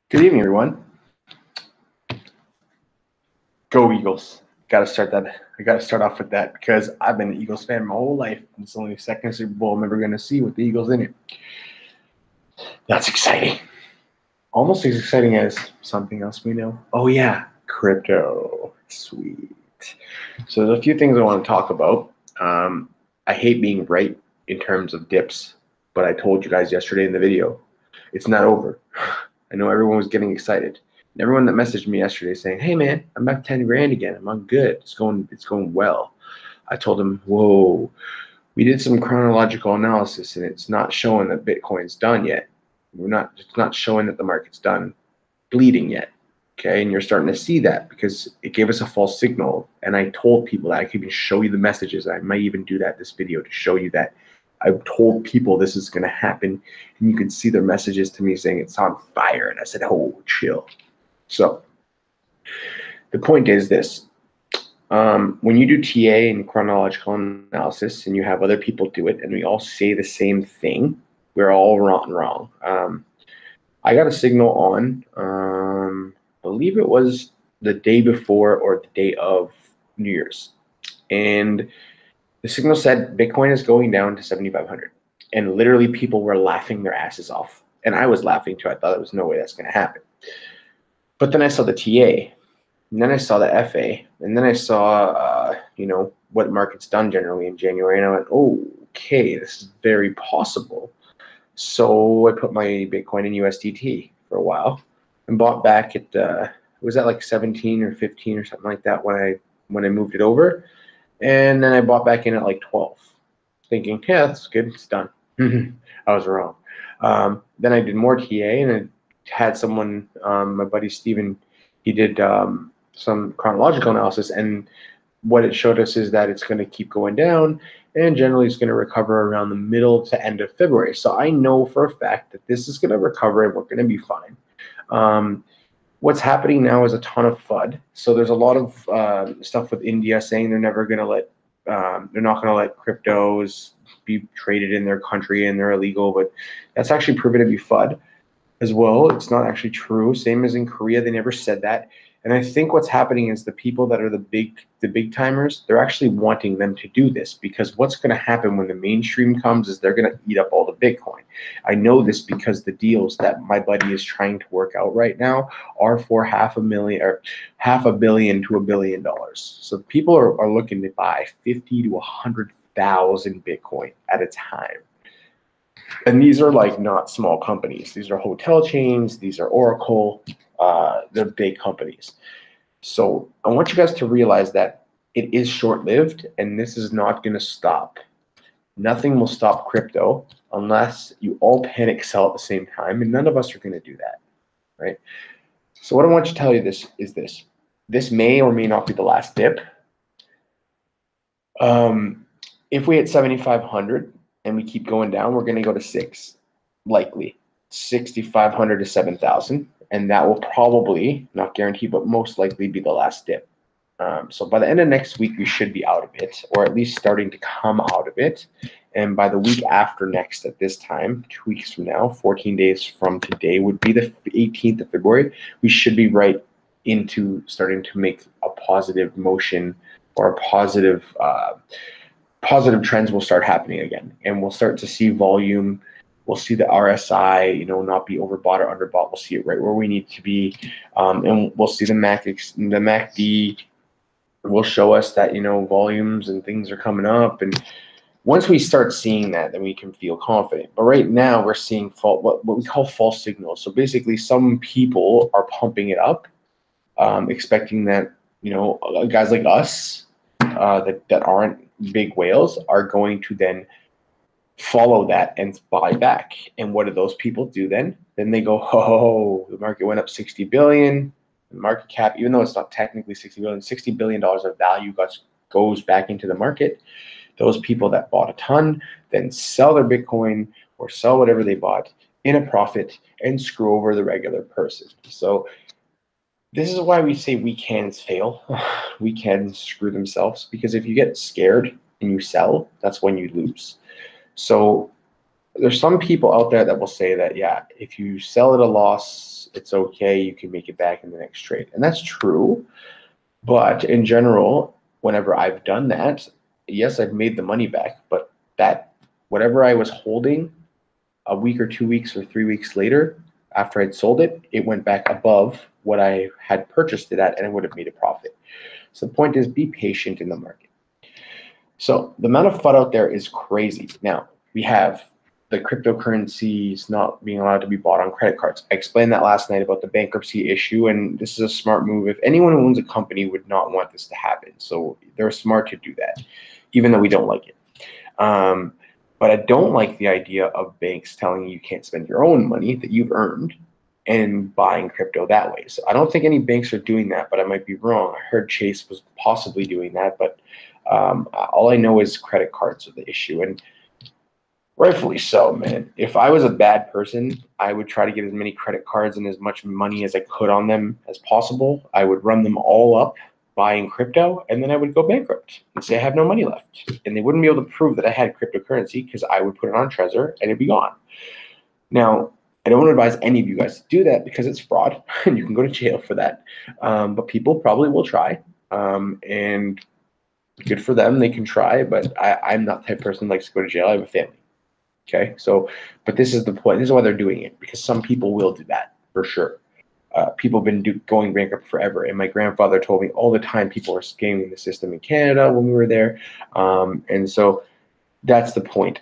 Good evening, everyone. Go Eagles. Gotta start that. I gotta start off with that because I've been an Eagles fan my whole life. It's only the second Super Bowl I'm ever gonna see with the Eagles in it. That's exciting. Almost as exciting as something else we know. Oh yeah, crypto. Sweet. So there's a few things I want to talk about. I hate being right in terms of dips, but I told you guys yesterday in the video, it's not over. I know everyone was getting excited. And everyone that messaged me yesterday saying, "Hey man, I'm up 10 grand again. I'm good. It's going well." I told them, "Whoa, we did some chronological analysis and it's not showing that Bitcoin's done yet. It's not showing that the market's done bleeding yet." Okay, and you're starting to see that because it gave us a false signal. And I told people that I could even show you the messages. I might even do that in this video to show you that I told people this is going to happen, and you can see their messages to me saying it's on fire. And I said, "Oh, chill." So the point is this: when you do TA and chronological analysis, and you have other people do it, and we all say the same thing, we're all wrong. I got a signal on, I believe it was the day before or the day of New Year's, and the signal said Bitcoin is going down to 7,500, and literally people were laughing their asses off, and I was laughing too. I thought there was no way that's going to happen. But then I saw the TA, and then I saw the FA, and then I saw what market's done generally in January, and I went, "Oh, okay, this is very possible." So I put my Bitcoin in USDT for a while and bought back at it was at like 17 or 15 or something like that when I moved it over, and then I bought back in at like 12, thinking, "Yeah, that's good, it's done." I was wrong. Then I did more TA, and I had someone, my buddy Steven, he did some chronological analysis, and what it showed us is that it's going to keep going down, and generally it's going to recover around the middle to end of February. So I know for a fact that this is going to recover and we're going to be fine. What's happening now is a ton of FUD. So there's a lot of stuff with India saying they're never going to they're not going to let cryptos be traded in their country and they're illegal, but that's actually proven to be FUD as well. It's not actually true. Same as in Korea, they never said that. And I think what's happening is the people that are the big timers, they're actually wanting them to do this, because what's going to happen when the mainstream comes is they're going to eat up all the Bitcoin. I know this because the deals that my buddy is trying to work out right now are for $500 million or $500 million to $1 billion. So people are looking to buy 50 to 100,000 Bitcoin at a time. And these are like not small companies. These are hotel chains. These are Oracle. They're big companies. So I want you guys to realize that it is short-lived, and this is not going to stop. Nothing will stop crypto unless you all panic sell at the same time, and none of us are going to do that, right? So what I want you to tell you is this. This may or may not be the last dip. If we hit 7,500 and we keep going down, we're going to go to 6, likely 6,500 to 7,000, and that will probably, not guarantee, but most likely be the last dip. So by the end of next week, we should be out of it, or at least starting to come out of it. And by the week after next, at this time, 2 weeks from now, 14 days from today would be the 18th of February, we should be right into starting to make a positive motion, or a positive trends will start happening again, and we'll start to see volume. We'll see the RSI, not be overbought or underbought. We'll see it right where we need to be, and we'll see the MACD will show us that volumes and things are coming up. And once we start seeing that, then we can feel confident. But right now, we're seeing what we call false signals. So basically, some people are pumping it up, expecting that guys like us that aren't big whales are going to then follow that and buy back. And what do those people do then? Then they go, "Oh, the market went up 60 billion. The market cap, even though it's not technically 60 billion, $60 billion of value goes back into the market." Those people that bought a ton then sell their Bitcoin or sell whatever they bought in a profit and screw over the regular person. So this is why we say weekends fail. Weekends screw themselves, because if you get scared and you sell, that's when you lose. So there's some people out there that will say that, yeah, if you sell at a loss, it's okay, you can make it back in the next trade. And that's true. But in general, whenever I've done that, yes, I've made the money back, but that whatever I was holding a week or 2 weeks or 3 weeks later, after I'd sold it, it went back above what I had purchased it at, and I would have made a profit. So the point is, be patient in the market. So the amount of FUD out there is crazy. Now, we have the cryptocurrencies not being allowed to be bought on credit cards. I explained that last night about the bankruptcy issue, and this is a smart move. If anyone who owns a company would not want this to happen, so they're smart to do that, even though we don't like it. But I don't like the idea of banks telling you you can't spend your own money that you've earned and buying crypto that way. So I don't think any banks are doing that, but I might be wrong. I heard Chase was possibly doing that, but all I know is credit cards are the issue, and rightfully so, man. If I was a bad person, I would try to get as many credit cards and as much money as I could on them as possible. I would run them all up buying crypto, and then I would go bankrupt and say I have no money left. And they wouldn't be able to prove that I had cryptocurrency because I would put it on Trezor and it'd be gone. Now, I don't advise any of you guys to do that because it's fraud and you can go to jail for that. But people probably will try. And good for them, they can try, but I'm not the type of person that likes to go to jail. I have a family. Okay, so, but this is the point. This is why they're doing it, because some people will do that for sure. People have been going bankrupt forever, and my grandfather told me all the time people are scamming the system in Canada when we were there, and so that's the point.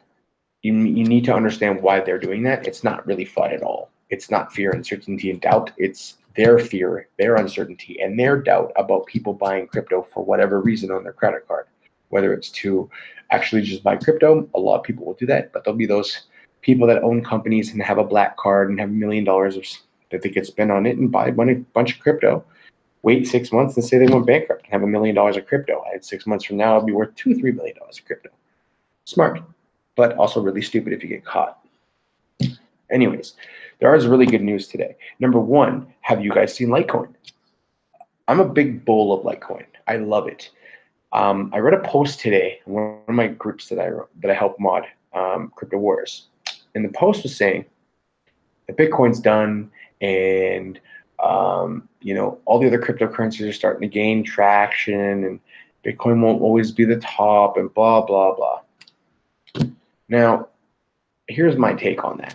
You need to understand why they're doing that. It's not really FUD at all. It's not fear, uncertainty, and doubt. It's their fear, their uncertainty, and their doubt about people buying crypto for whatever reason on their credit card. Whether it's to actually just buy crypto, a lot of people will do that, but there'll be those people that own companies and have a black card and have $1 million that they could spend on it and buy a bunch of crypto, wait 6 months and say they went bankrupt and have $1 million of crypto. And 6 months from now, it'll be worth $2-3 million of crypto. Smart, but also really stupid if you get caught. Anyways, there is really good news today. Number one, have you guys seen Litecoin? I'm a big bull of Litecoin. I love it. I read a post today in one of my groups that I help mod, Crypto Wars, and the post was saying that Bitcoin's done, and all the other cryptocurrencies are starting to gain traction, and Bitcoin won't always be the top, and blah blah blah. Now, here's my take on that.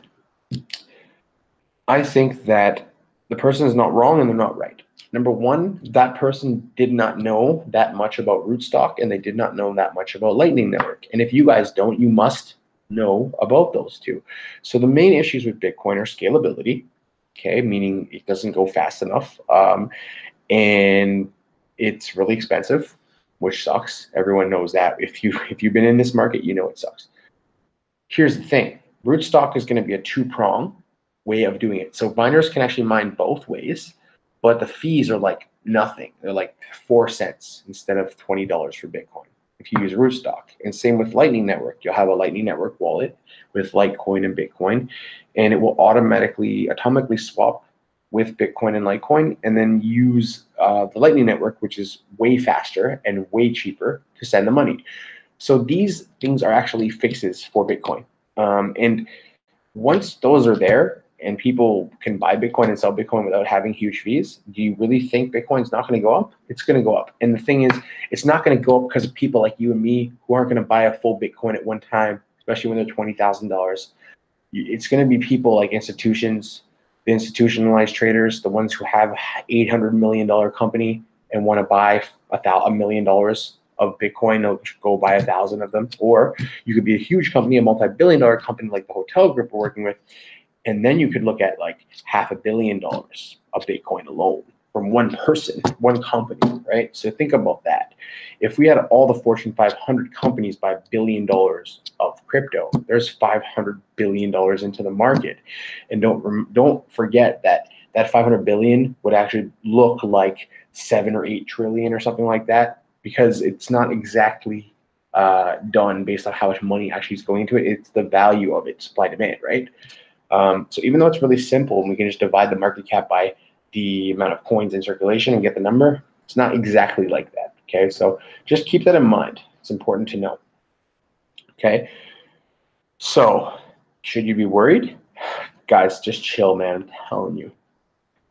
I think that the person is not wrong and they're not right. Number one, that person did not know that much about Rootstock, and they did not know that much about Lightning Network. And if you guys don't, you must know about those two. So the main issues with Bitcoin are scalability, okay, meaning it doesn't go fast enough, and it's really expensive, which sucks. Everyone knows that. If you've been in this market, you know it sucks. Here's the thing: Rootstock is going to be a two-prong way of doing it. So miners can actually mine both ways, but the fees are like nothing. They're like 4 cents instead of $20 for Bitcoin if you use Rootstock. And same with Lightning Network. You'll have a Lightning Network wallet with Litecoin and Bitcoin, and it will atomically swap with Bitcoin and Litecoin, and then use the Lightning Network, which is way faster and way cheaper to send the money. So these things are actually fixes for Bitcoin. And once those are there, and people can buy Bitcoin and sell Bitcoin without having huge fees, do you really think Bitcoin's not going to go up? It's going to go up. And the thing is, it's not going to go up because of people like you and me who aren't going to buy a full Bitcoin at one time, especially when they're $20,000. It's going to be people like institutions, the institutionalized traders, the ones who have $800 million company and want to buy $1 million of Bitcoin, they'll go buy 1,000 of them. Or you could be a huge company, a multi-billion-dollar company like the hotel group we're working with, and then you could look at like $500 million of Bitcoin alone from one person, one company, right? So think about that. If we had all the Fortune 500 companies buy $1 billion of crypto, there's $500 billion into the market. And don't forget that 500 billion would actually look like 7 or 8 trillion or something like that, because it's not exactly done based on how much money actually is going into it. It's the value of it, supply demand, right? So even though it's really simple and we can just divide the market cap by the amount of coins in circulation and get the number, it's not exactly like that, okay? So just keep that in mind. It's important to know, okay? So Should you be worried? Guys, just chill, man. I'm telling you.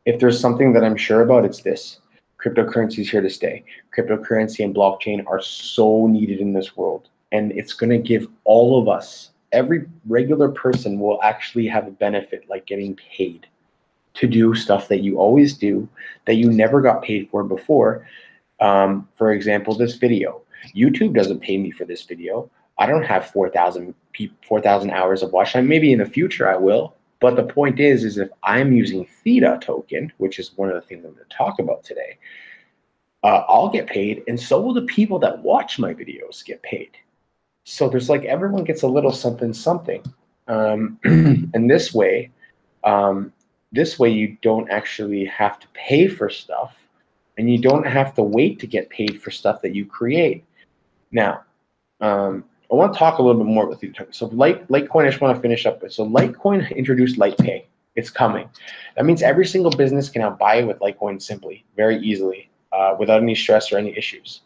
If there's something that I'm sure about, it's this. Cryptocurrency is here to stay. Cryptocurrency and blockchain are so needed in this world. And it's going to give all of us, every regular person will actually have a benefit, like getting paid to do stuff that you always do, that you never got paid for before. For example, this video. YouTube doesn't pay me for this video. I don't have 4,000 hours of watch time. Maybe in the future I will. But the point is if I'm using Theta token, which is one of the things I'm going to talk about today, I'll get paid, and so will the people that watch my videos get paid. So there's like everyone gets a little something, something. And this way you don't actually have to pay for stuff, and you don't have to wait to get paid for stuff that you create. Now, I want to talk a little bit more with you. So Litecoin, I just want to finish up with. So Litecoin introduced LitePay. It's coming. That means every single business can now buy with Litecoin simply, very easily, without any stress or any issues.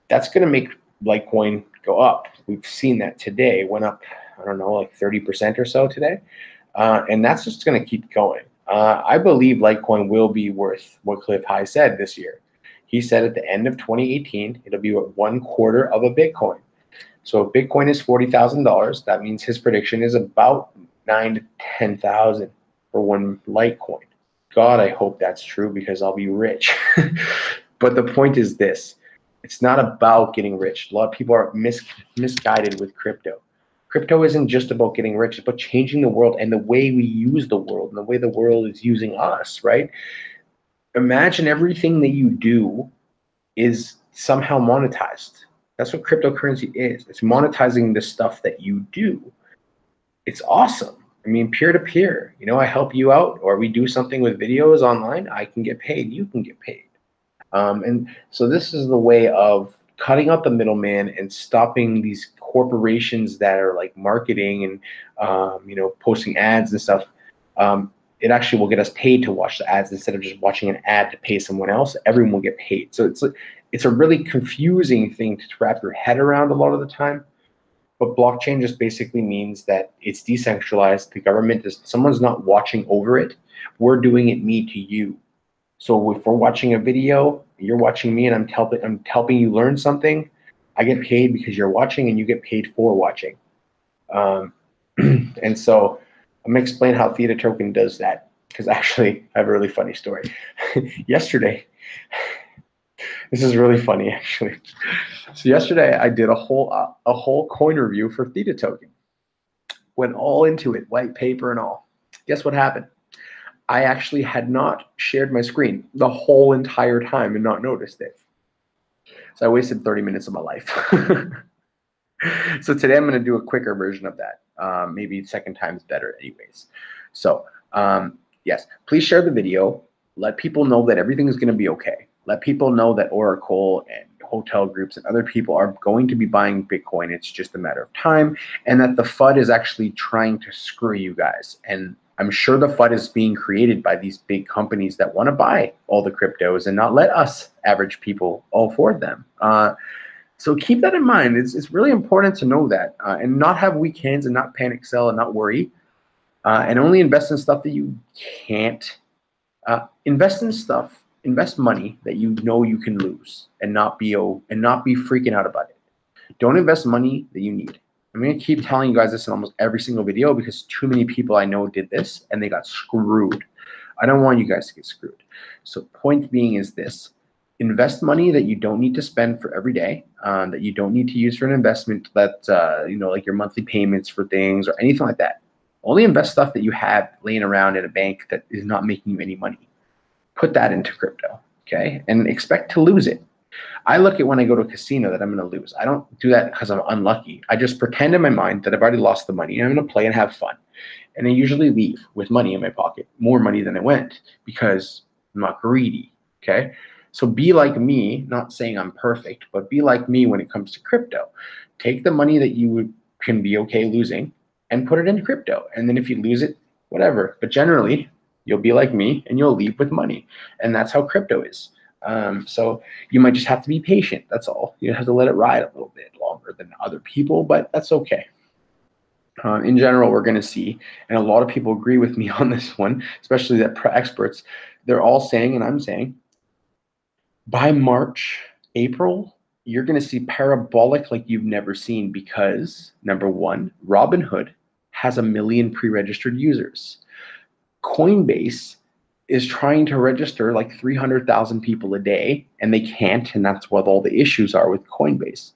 That's going to make Litecoin go up. We've seen that today. It went up, I don't know, like 30% or so today. And that's just going to keep going. I believe Litecoin will be worth what Cliff High said this year. He said at the end of 2018, it'll be 1/4 of a Bitcoin. So if Bitcoin is $40,000, that means his prediction is about 9,000 to 10,000 for one Litecoin. God, I hope that's true because I'll be rich. But the point is this. It's not about getting rich. A lot of people are misguided with crypto. Crypto isn't just about getting rich. It's about changing the world and the way we use the world and the way the world is using us, right? Imagine everything that you do is somehow monetized. That's what cryptocurrency is. It's monetizing the stuff that you do. It's awesome. I mean, peer-to-peer. You know, I help you out, or we do something with videos online. I can get paid. You can get paid. And so this is the way of cutting out the middleman and stopping these corporations that are like marketing and posting ads and stuff. It actually will get us paid to watch the ads instead of just watching an ad to pay someone else. Everyone will get paid. So it's a really confusing thing to wrap your head around a lot of the time. But blockchain just basically means that it's decentralized. The government someone's not watching over it. We're doing it me to you. So if we're watching a video, you're watching me, and I'm helping you learn something, I get paid because you're watching, and you get paid for watching. And so I'm going to explain how Theta token does that, because actually I have a really funny story. Yesterday, this is really funny actually. So yesterday I did a whole coin review for Theta token. Went all into it, white paper and all. Guess what happened? I actually had not shared my screen the whole entire time and not noticed it. So I wasted 30 minutes of my life. So today I'm going to do a quicker version of that. Maybe second time's better anyways. So yes, please share the video. Let people know that everything is going to be okay. Let people know that Oracle and hotel groups and other people are going to be buying Bitcoin. It's just a matter of time, and that the FUD is actually trying to screw you guys. And I'm sure the FUD is being created by these big companies that want to buy all the cryptos and not let us average people all afford them. So keep that in mind. It's really important to know that and not have weak hands and not panic sell and not worry and only invest in stuff that you can't invest in stuff. Invest money that you know you can lose and not be freaking out about it. Don't invest money that you need. I'm going to keep telling you guys this in almost every single video because too many people I know did this and they got screwed. I don't want you guys to get screwed. So point being is this. Invest money that you don't need to spend for every day, that you don't need to use for an investment that, like your monthly payments for things or anything like that. Only invest stuff that you have laying around in a bank that is not making you any money. Put that into crypto, okay? And expect to lose it. I look at when I go to a casino that I'm going to lose. I don't do that because I'm unlucky. I just pretend in my mind that I've already lost the money and I'm going to play and have fun. And I usually leave with money in my pocket, more money than I went because I'm not greedy, okay? So be like me, not saying I'm perfect, but be like me when it comes to crypto. Take the money that you can be okay losing and put it into crypto. And then if you lose it, whatever. But generally, you'll be like me and you'll leave with money. And that's how crypto is. So you might just have to be patient. That's all. You have to let it ride a little bit longer than other people, but that's okay. In general, we're going to see, and a lot of people agree with me on this one, especially the experts. They're all saying, and I'm saying, by March, April, you're going to see parabolic like you've never seen because, number one, Robinhood has 1 million pre-registered users. Coinbase is trying to register like 300,000 people a day, and they can't, and that's what all the issues are with Coinbase.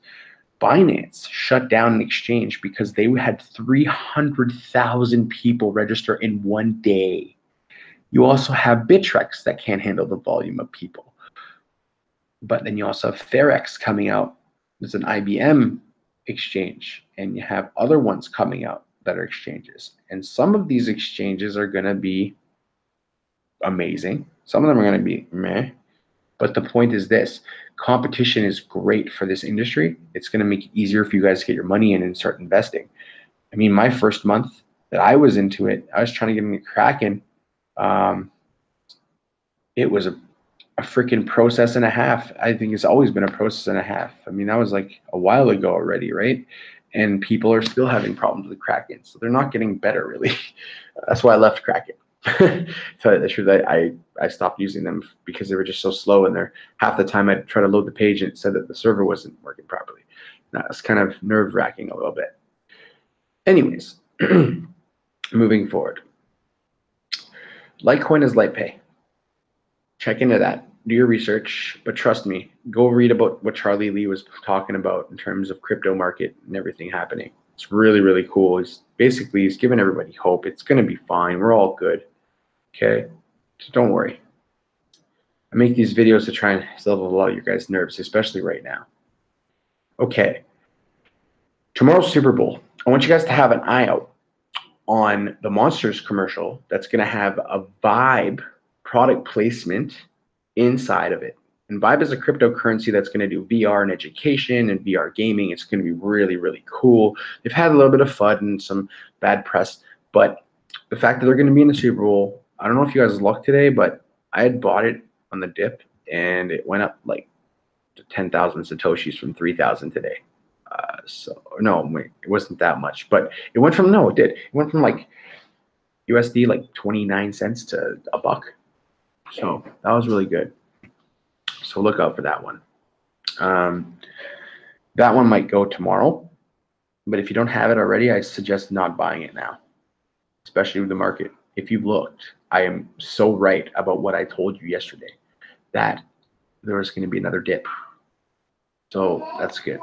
Binance shut down an exchange because they had 300,000 people register in one day. You also have Bittrex that can't handle the volume of people. But then you also have Therex coming out. It's an IBM exchange, and you have other ones coming out that are exchanges. And some of these exchanges are going to be amazing. Some of them are going to be meh. But the point is this: competition is great for this industry. It's going to make it easier for you guys to get your money in and start investing. I mean, my first month that I was into it, I was trying to get into Kraken. It was a freaking process and a half. I think it's always been a process and a half. I mean, that was like a while ago already, right? And people are still having problems with Kraken. So they're not getting better, really. That's why I left Kraken. Tell you the truth, I stopped using them because they were just so slow, and they're half the time I'd try to load the page and it said that the server wasn't working properly. That was kind of nerve-wracking a little bit. Anyways, moving forward. Litecoin is LitePay. Check into that. Do your research, but trust me, go read about what Charlie Lee was talking about in terms of crypto market and everything happening. It's really, really cool. He's giving everybody hope. It's going to be fine. We're all good. Okay? So don't worry. I make these videos to try and level a lot of your guys' nerves, especially right now. Okay. Tomorrow's Super Bowl. I want you guys to have an eye out on the Monsters commercial that's going to have a Vibe product placement inside of it. And Vibe is a cryptocurrency that's going to do VR and education and VR gaming. It's going to be really, really cool. They've had a little bit of FUD and some bad press, but the fact that they're going to be in the Super Bowl, I don't know if you guys looked today, but I had bought it on the dip and it went up like to 10,000 Satoshis from 3,000 today. So no, wait, it wasn't that much, but it went from, no, it did. It went from like USD like 29 cents to $1. So that was really good. So look out for that one. That one might go tomorrow, but if you don't have it already, I suggest not buying it now, especially with the market. If you've looked, I am so right about what I told you yesterday, that there was going to be another dip. So that's good.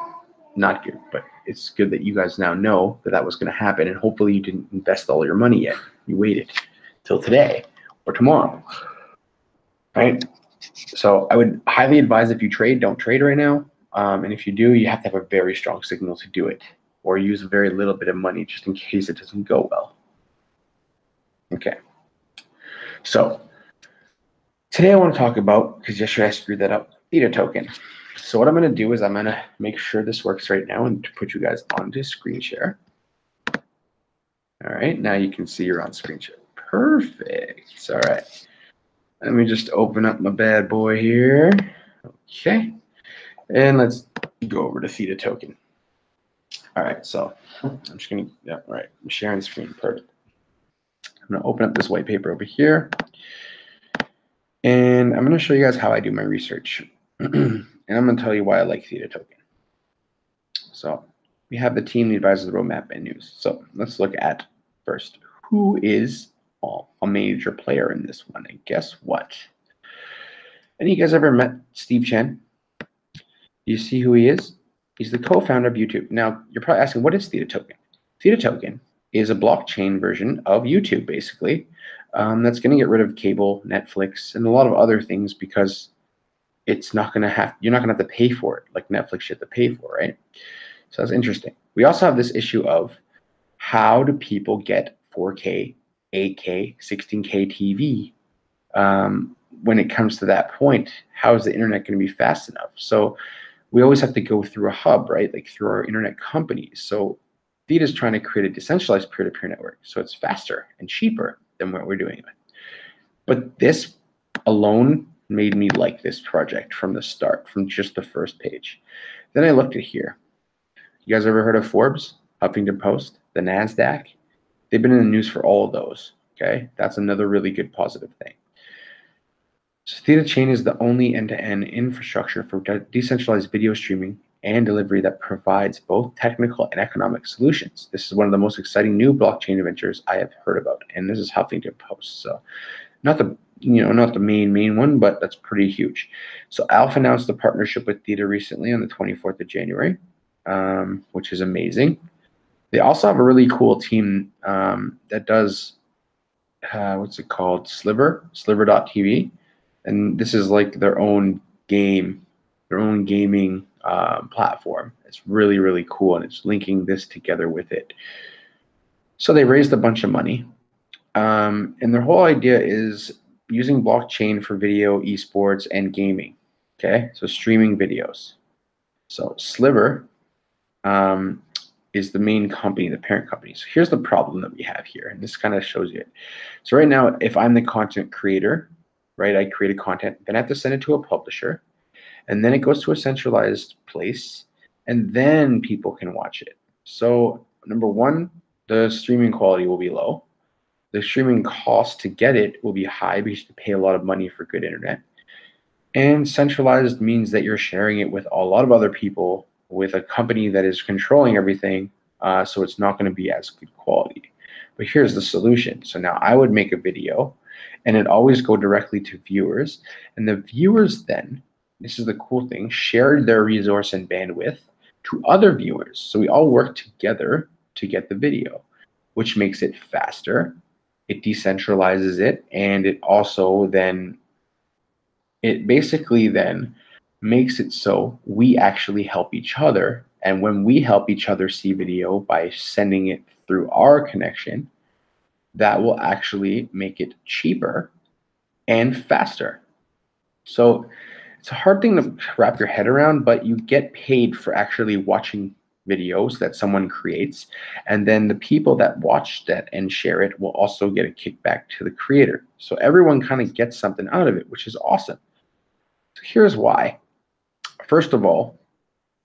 Not good, but it's good that you guys now know that that was going to happen, and hopefully you didn't invest all your money yet. You waited till today or tomorrow, right? So I would highly advise, if you trade, don't trade right now. And if you do, you have to have a very strong signal to do it, or use a very little bit of money just in case it doesn't go well. Okay. So today I want to talk about, because yesterday I screwed that up, Theta token. So what I'm going to do is I'm going to make sure this works right now and put you guys onto screen share. All right, now you can see you're on screen share. Perfect. All right. Let me just open up my bad boy here. Okay. And let's go over to Theta token. All right, so I'm just going to, yeah, all right, I'm sharing the screen. Perfect. I'm going to open up this white paper over here. And I'm going to show you guys how I do my research. And I'm going to tell you why I like Theta token. So we have the team, the advisors, the roadmap, and news. So let's look at first, who is a major player in this one? And guess what? Any of you guys ever met Steve Chen? Do you see who he is? He's the co-founder of YouTube. Now, you're probably asking, what is Theta token? Theta token is a blockchain version of YouTube, basically, that's going to get rid of cable, Netflix, and a lot of other things, because it's not going to have, you're not going to have to pay for it like Netflix you have to pay for, right? So that's interesting. We also have this issue of, how do people get 4K, 8K, 16K TV? When it comes to that point, how is the internet going to be fast enough? So we always have to go through a hub, right? Like through our internet companies. So Theta is trying to create a decentralized peer-to-peer network, so it's faster and cheaper than what we're doing. But this alone made me like this project from the start, from just the first page. Then I looked at here. You guys ever heard of Forbes, Huffington Post? the NASDAQ. They've been in the news for all of those. Okay, that's another really good positive thing. So Theta Chain is the only end-to-end infrastructure for decentralized video streaming and delivery that provides both technical and economic solutions. This is one of the most exciting new blockchain ventures I have heard about, and this is Huffington Post. So not the main one, but that's pretty huge. So Alpha announced the partnership with Theta recently on the 24th of January, which is amazing. They also have a really cool team that does what's it called? Sliver.tv. And this is like their own gaming platform. It's really, really cool, and it's linking this together with it. So they raised a bunch of money, and their whole idea is using blockchain for video, esports, and gaming. Okay, so streaming videos. So Sliver is the main company, the parent company. So here's the problem that we have here, and this kind of shows you it. So right now, if I'm the content creator, right, I create a content, then I have to send it to a publisher, and then it goes to a centralized place, and then people can watch it. So number one, the streaming quality will be low. The streaming cost to get it will be high because you have to pay a lot of money for good internet. And centralized means that you're sharing it with a lot of other people with a company that is controlling everything, so it's not going to be as good quality. But here's the solution. So now I would make a video, and it always go directly to viewers, and the viewers then, this is the cool thing, share their resource and bandwidth to other viewers. So we all work together to get the video, which makes it faster. It decentralizes it, and it also then, it basically then makes it so we actually help each other. And when we help each other see video by sending it through our connection, that will actually make it cheaper and faster. So it's a hard thing to wrap your head around, but you get paid for actually watching videos that someone creates. And then the people that watch that and share it will also get a kickback to the creator. So everyone kind of gets something out of it, which is awesome. So here's why. First of all,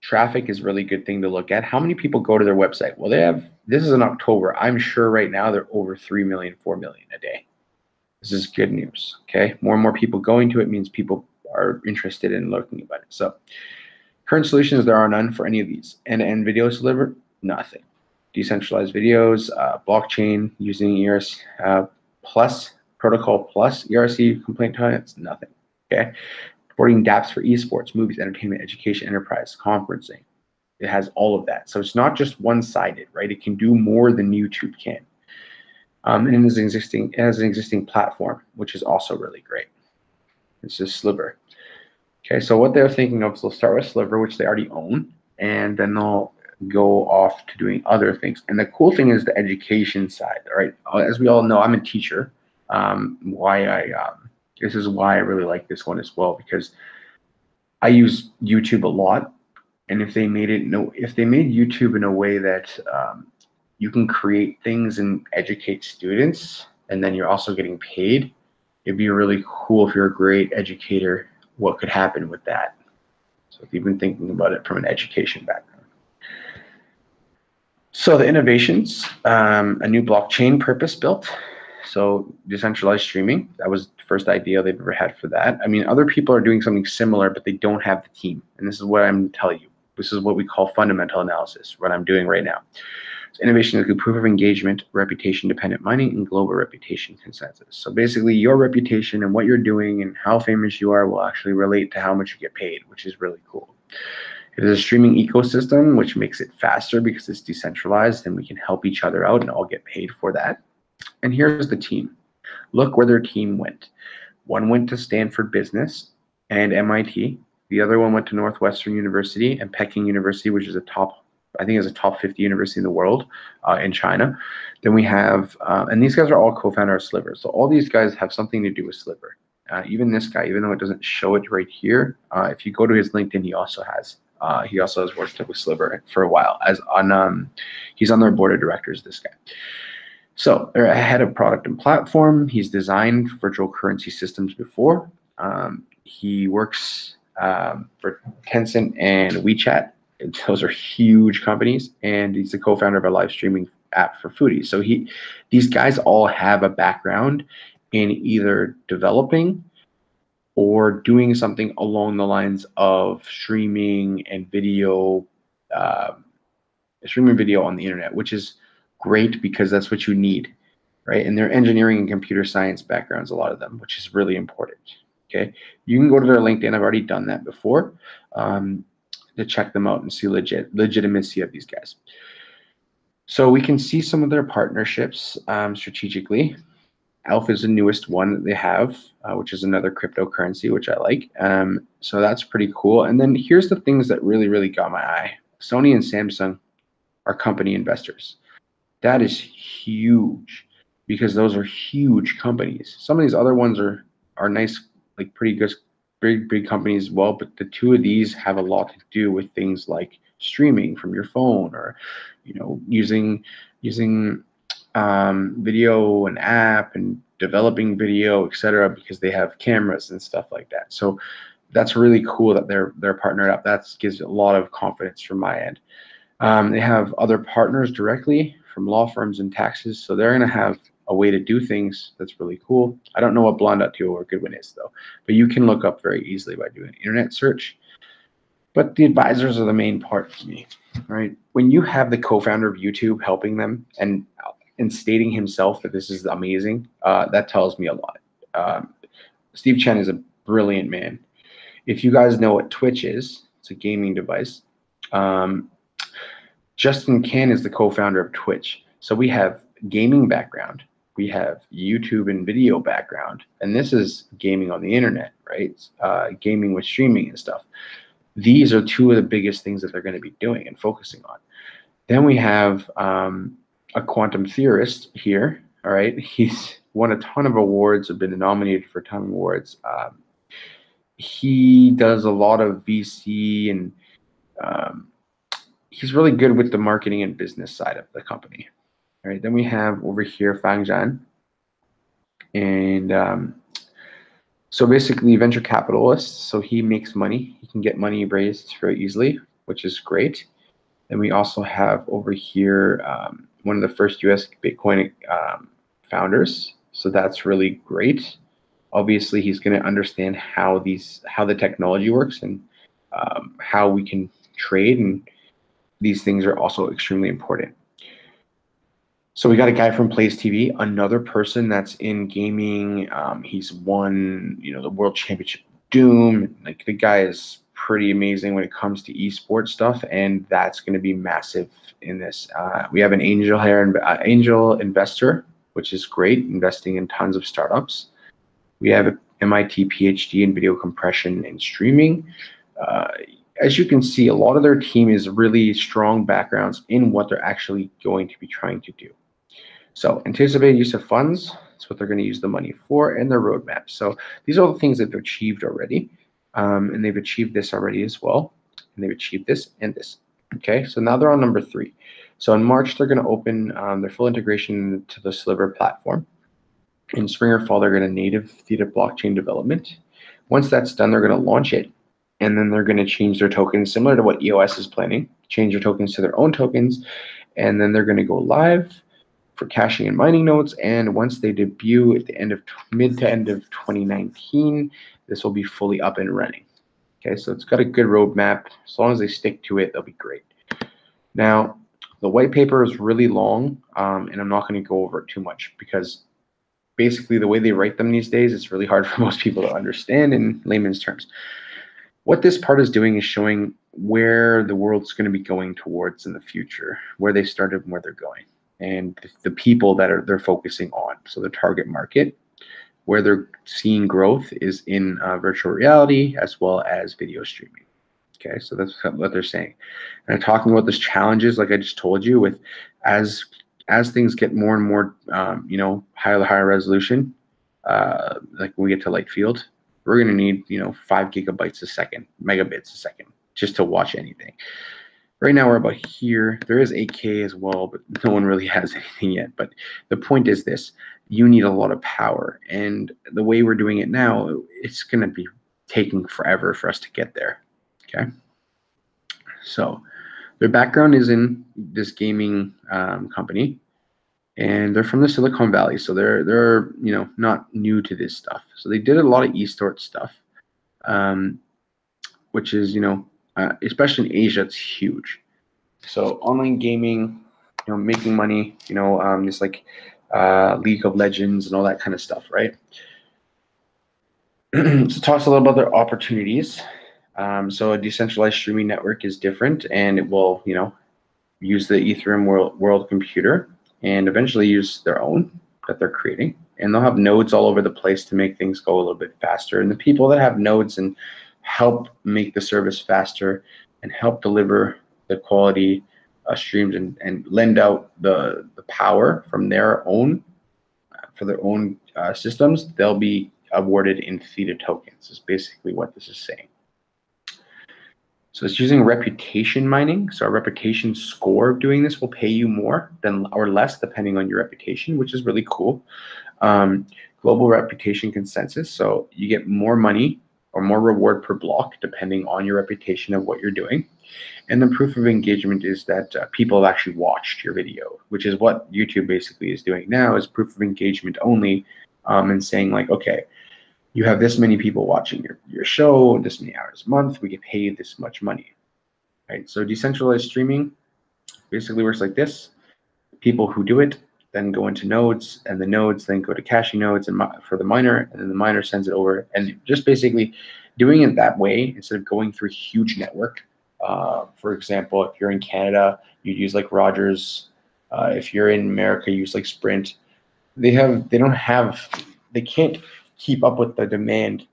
traffic is a really good thing to look at. How many people go to their website? Well, this is in October. I'm sure right now they're over 3 million, 4 million a day. This is good news, okay? More and more people going to it means people are interested in looking about it. So current solutions, there are none for any of these. End-to-end video delivered, nothing. Decentralized videos, blockchain using ERC plus protocol plus ERC complaint time, it's nothing, okay? Supporting dApps for esports, movies, entertainment, education, enterprise, conferencing. It has all of that. So it's not just one-sided, right? It can do more than YouTube can. And it has an existing platform, which is also really great. This is Sliver. Okay, so what they're thinking of is they'll start with Sliver, which they already own, and then they'll go off to doing other things. And the cool thing is the education side, all right? As we all know, I'm a teacher. This is why I really like this one as well, because I use YouTube a lot, and if they made YouTube in a way that you can create things and educate students, and then you're also getting paid, it'd be really cool if you're a great educator. What could happen with that? So if you've been thinking about it from an education background. So the innovations, a new blockchain purpose-built. So decentralized streaming, that was the first idea they've ever had for that. I mean, other people are doing something similar, but they don't have the team. And this is what I'm telling you. This is what we call fundamental analysis, what I'm doing right now. So innovation include proof of engagement, reputation-dependent mining, and global reputation consensus. So basically, your reputation and what you're doing and how famous you are will actually relate to how much you get paid, which is really cool. It is a streaming ecosystem, which makes it faster because it's decentralized, and we can help each other out and all get paid for that. And here's the team. Look where their team went. One went to Stanford Business and MIT. The other one went to Northwestern University and Peking University, which is a top 50 university in the world in China. Then we have, and these guys are all co-founders of Sliver. So all these guys have something to do with Sliver. Even this guy, even though it doesn't show it right here, if you go to his LinkedIn, he also has worked with Sliver for a while. He's on their board of directors, this guy. So they're head of product and platform. He's designed virtual currency systems before. He works for Tencent and WeChat. Those are huge companies. And he's the co-founder of a live streaming app for foodies. So these guys all have a background in either developing or doing something along the lines of streaming and video, streaming video on the internet, which is great because that's what you need, right? And they're engineering and computer science backgrounds, a lot of them, which is really important. Okay, you can go to their LinkedIn. I've already done that before, to check them out and see legitimacy of these guys. So we can see some of their partnerships strategically. Alpha is the newest one that they have, which is another cryptocurrency, which I like. So that's pretty cool. And then here's the things that really, really got my eye. Sony and Samsung are company investors. That is huge because those are huge companies. Some of these other ones are nice, like pretty good, big companies as well. But the two of these have a lot to do with things like streaming from your phone, or using video and app and developing video, etc., because they have cameras and stuff like that. So that's really cool that they're partnered up. That gives a lot of confidence from my end. They have other partners directly from law firms and taxes, so they're going to have a way to do things that's really cool. I don't know what Blonde.to or Goodwin is though, but you can look up very easily by doing an internet search. But the advisors are the main part for me, right? When you have the co-founder of YouTube helping them and stating himself that this is amazing, that tells me a lot. Steve Chen is a brilliant man. If you guys know what Twitch is, it's a gaming device. Justin Kan is the co-founder of Twitch. So we have gaming background, we have YouTube and video background, and this is gaming on the internet, right? Gaming with streaming and stuff. These are two of the biggest things that they're going to be doing and focusing on. Then we have a quantum theorist here, all right? He's won a ton of awards, have been nominated for a ton of awards. He does a lot of VC, and he's really good with the marketing and business side of the company. All right, then we have over here Fang Zhan, and so basically venture capitalist. So he makes money. He can get money raised very easily, which is great. Then we also have over here one of the first US Bitcoin founders. So that's really great. Obviously, he's going to understand how the technology works and how we can trade, and these things are also extremely important. So we got a guy from Plays TV, another person that's in gaming. He's won, the World Championship Doom. Like, the guy is pretty amazing when it comes to esports stuff, and that's going to be massive in this. We have an angel investor, which is great, investing in tons of startups. We have an MIT PhD in video compression and streaming. As you can see, a lot of their team is really strong backgrounds in what they're actually going to be trying to do. So anticipated use of funds, that's what they're going to use the money for, and their roadmap. So these are the things that they've achieved already, and they've achieved this already as well, and they've achieved this and this. Okay, so now they're on number 3. So in March, they're going to open their full integration to the Sliver platform. In spring or fall, they're going to native Theta blockchain development. Once that's done, they're going to launch it, and then they're going to change their tokens, similar to what EOS is planning, change their tokens to their own tokens, and then they're going to go live for caching and mining nodes. And once they debut at the mid to end of 2019, this will be fully up and running. Okay, so it's got a good roadmap. As long as they stick to it, they'll be great. Now, the white paper is really long, and I'm not going to go over it too much because basically the way they write them these days, it's really hard for most people to understand in layman's terms. What this part is doing is showing where the world's going to be going towards in the future, where they started and where they're going, and the people that they're focusing on. So the target market, where they're seeing growth, is in virtual reality as well as video streaming. Okay, so that's what they're saying. And they're talking about those challenges, like I just told you, with as things get more and more, higher resolution, like when we get to light field, we're going to need, 5 gigabytes a second, megabits a second, just to watch anything. Right now we're about here. There is 8K as well, but no one really has anything yet. But the point is this: you need a lot of power, and the way we're doing it now, it's going to be taking forever for us to get there. Okay, so Their background is in this gaming company, and they're from the Silicon Valley, so they're not new to this stuff. So they did a lot of esports stuff, which is especially in Asia, it's huge. So online gaming, making money, just like League of Legends and all that kind of stuff, right? So it talks a little about their opportunities. So a decentralized streaming network is different, and it will, use the Ethereum world computer and eventually use their own that they're creating. And they'll have nodes all over the place to make things go a little bit faster. And the people that have nodes and help make the service faster and help deliver the quality streams and lend out the power from their own for their own systems, they'll be awarded in Theta tokens, is basically what this is saying. So it's using reputation mining. So a reputation score of doing this will pay you more than or less depending on your reputation, which is really cool. Global reputation consensus. So you get more money or more reward per block depending on your reputation of what you're doing. And the proof of engagement is that people have actually watched your video, which is what YouTube basically is doing now, is proof of engagement only, and saying like, okay, you have this many people watching your show, this many hours a month, we can pay you this much money, right? So decentralized streaming basically works like this. People who do it then go into nodes, and the nodes then go to caching nodes and for the miner, and then the miner sends it over. And just basically doing it that way instead of going through a huge network. For example, if you're in Canada, you'd use like Rogers. If you're in America, you use like Sprint. They can't keep up with the demand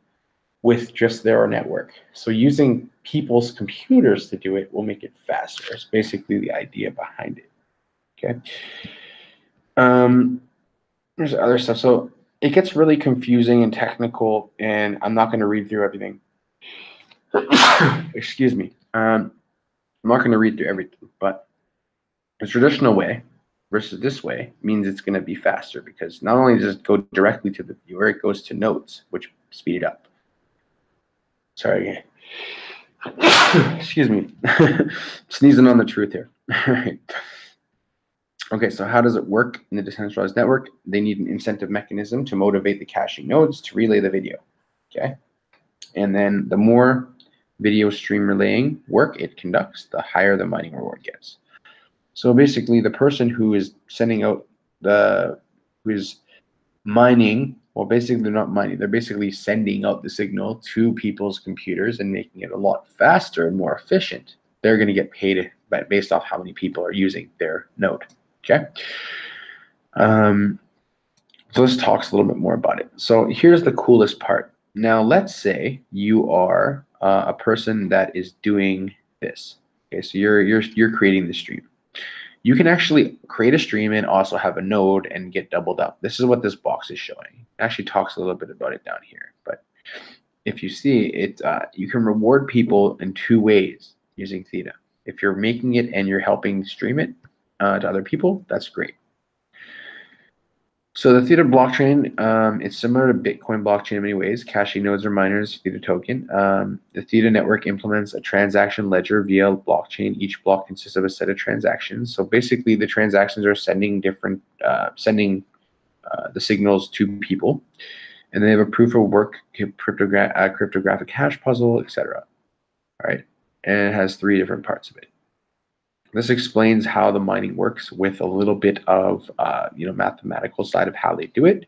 with just their network. So using people's computers to do it will make it faster. It's basically the idea behind it. Okay. There's other stuff. So it gets really confusing and technical, and I'm not going to read through everything. Excuse me. I'm not going to read through everything, but the traditional way versus this way means it's going to be faster, because not only does it go directly to the viewer, it goes to nodes, which speed it up. Sorry. Excuse me. Sneezing on the truth here. All right. Okay, so how does it work in the decentralized network? They need an incentive mechanism to motivate the caching nodes to relay the video. Okay. And then the more video stream relaying work it conducts, the higher the mining reward gets. So basically, the person who is sending out who is mining, well, basically they're not mining, they're basically sending out the signal to people's computers and making it a lot faster and more efficient. They're going to get paid based off how many people are using their node. Okay. So this talks a little bit more about it. So here's the coolest part. Now, let's say you are a person that is doing this. Okay, so you're creating the stream. You can actually create a stream and also have a node and get doubled up. This is what this box is showing. It actually talks a little bit about it down here. But if you see it, you can reward people in two ways using Theta. If you're making it and you're helping stream it to other people, that's great. So the Theta blockchain, it's similar to Bitcoin blockchain in many ways. Caching nodes or miners, Theta token. The Theta network implements a transaction ledger via blockchain. Each block consists of a set of transactions. So basically, the transactions are sending the signals to people, and they have a proof of work, cryptographic hash puzzle, etc. All right, and it has 3 different parts of it. This explains how the mining works with a little bit of mathematical side of how they do it.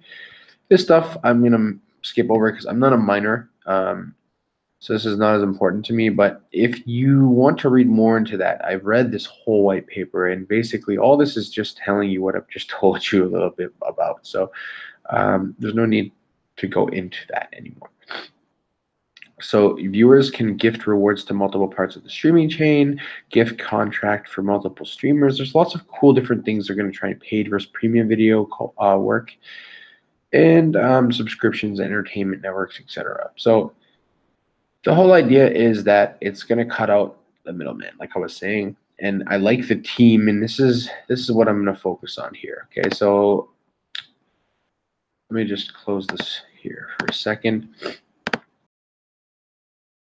This stuff I'm gonna skip over because I'm not a miner, so this is not as important to me. But if you want to read more into that, I've read this whole white paper, and basically all this is just telling you what I've just told you a little bit about. So there's no need to go into that anymore. So viewers can gift rewards to multiple parts of the streaming chain, gift contract for multiple streamers. There's lots of cool different things they're going to try and paid versus premium video work, and subscriptions, entertainment networks, etc. So the whole idea is that it's going to cut out the middleman, like I was saying. And I like the team, and this is what I'm going to focus on here. Okay, so let me just close this here for a second.